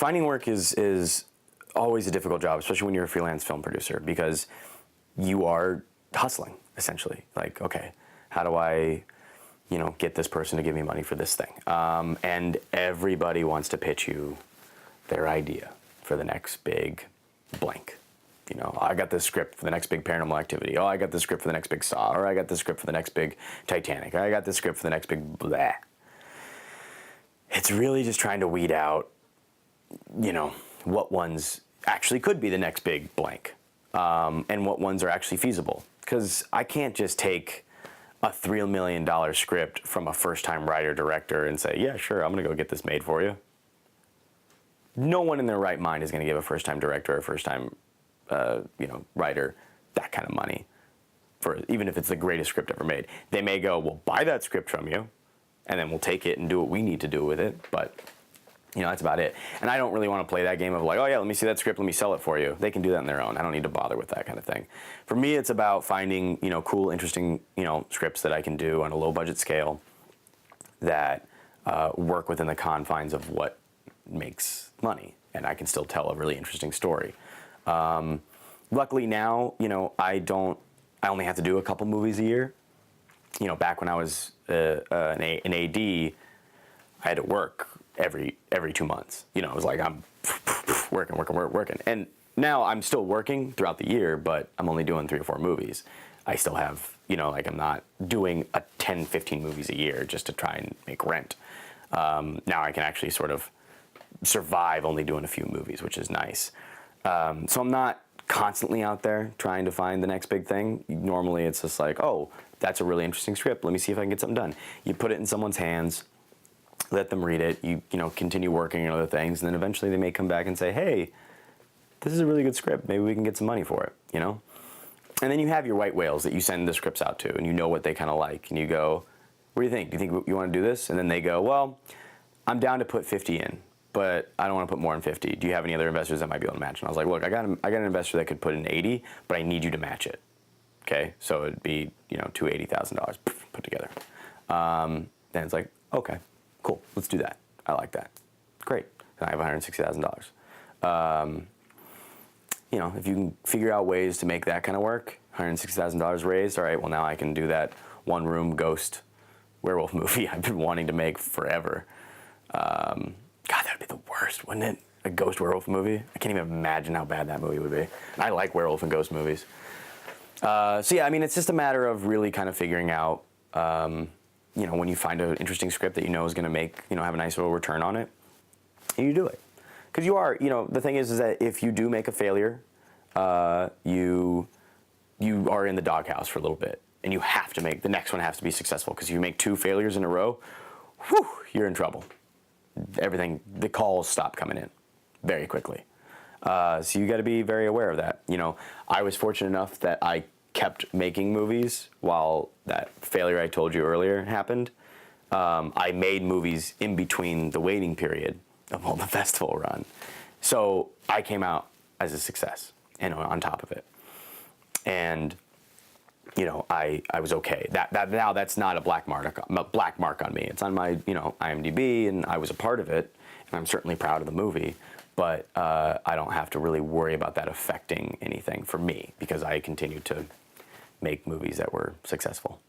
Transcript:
finding work is always a difficult job, especially when you're a freelance film producer, because you are hustling, essentially. Like, okay, how do I, get this person to give me money for this thing? And everybody wants to pitch you their idea for the next big blank. I got this script for the next big Paranormal Activity. Oh, I got this script for the next big Saw. Or I got this script for the next big Titanic. Or I got this script for the next big blah. It's really just trying to weed out, what ones actually could be the next big blank, and what ones are actually feasible. Because I can't just take a $3 million script from a first-time writer-director and say, yeah, sure, I'm going to go get this made for you. No one in their right mind is going to give a first-time director or a first-time writer that kind of money, even if it's the greatest script ever made. They may go, we'll buy that script from you, and then we'll take it and do what we need to do with it, but that's about it. And I don't really want to play that game of like, oh yeah, let me see that script, let me sell it for you. They can do that on their own. I don't need to bother with that kind of thing. For me, it's about finding, cool, interesting, scripts that I can do on a low budget scale that work within the confines of what makes money, and I can still tell a really interesting story. Luckily now, I only have to do a couple movies a year. Back when I was an AD, I had to work every 2 months. It was like I'm working. And now I'm still working throughout the year, but I'm only doing 3 or 4 movies. I still have, I'm not doing 10, 15 movies a year just to try and make rent. Now I can actually sort of survive only doing a few movies, which is nice. So I'm not constantly out there trying to find the next big thing. Normally it's just like, oh, that's a really interesting script. Let me see if I can get something done. You put it in someone's hands, let them read it, you continue working on other things, and then eventually they may come back and say, hey, this is a really good script. Maybe we can get some money for it, And then you have your white whales that you send the scripts out to, and you know what they kind of like, and you go, what do you think? Do you think you want to do this? And then they go, well, I'm down to put 50 in, but I don't want to put more than 50. Do you have any other investors that might be able to match? And I was like, look, I got an investor that could put in 80, but I need you to match it. Okay, so it'd be $280,000 put together. Then it's like, okay, cool, let's do that. I like that. Great. And I have $160,000. If you can figure out ways to make that kind of work, $160,000 raised. All right, well now I can do that one-room ghost werewolf movie I've been wanting to make forever. God, that'd be the worst, wouldn't it? A ghost werewolf movie. I can't even imagine how bad that movie would be. And I like werewolf and ghost movies. So yeah, it's just a matter of really kind of figuring out, when you find an interesting script that is going to make, have a nice little return on it, and you do it. Because you are, the thing is that if you do make a failure, you are in the doghouse for a little bit, and you have to make, the next one has to be successful, because if you make 2 failures in a row, whew, you're in trouble. The calls stop coming in very quickly. So you got to be very aware of that. I was fortunate enough that I kept making movies while that failure I told you earlier happened. I made movies in between the waiting period of all the festival run. So I came out as a success, on top of it. And, I was okay. That now that's not a black mark on me. It's on my, IMDb, and I was a part of it, and I'm certainly proud of the movie. But I don't have to really worry about that affecting anything for me, because I continued to make movies that were successful.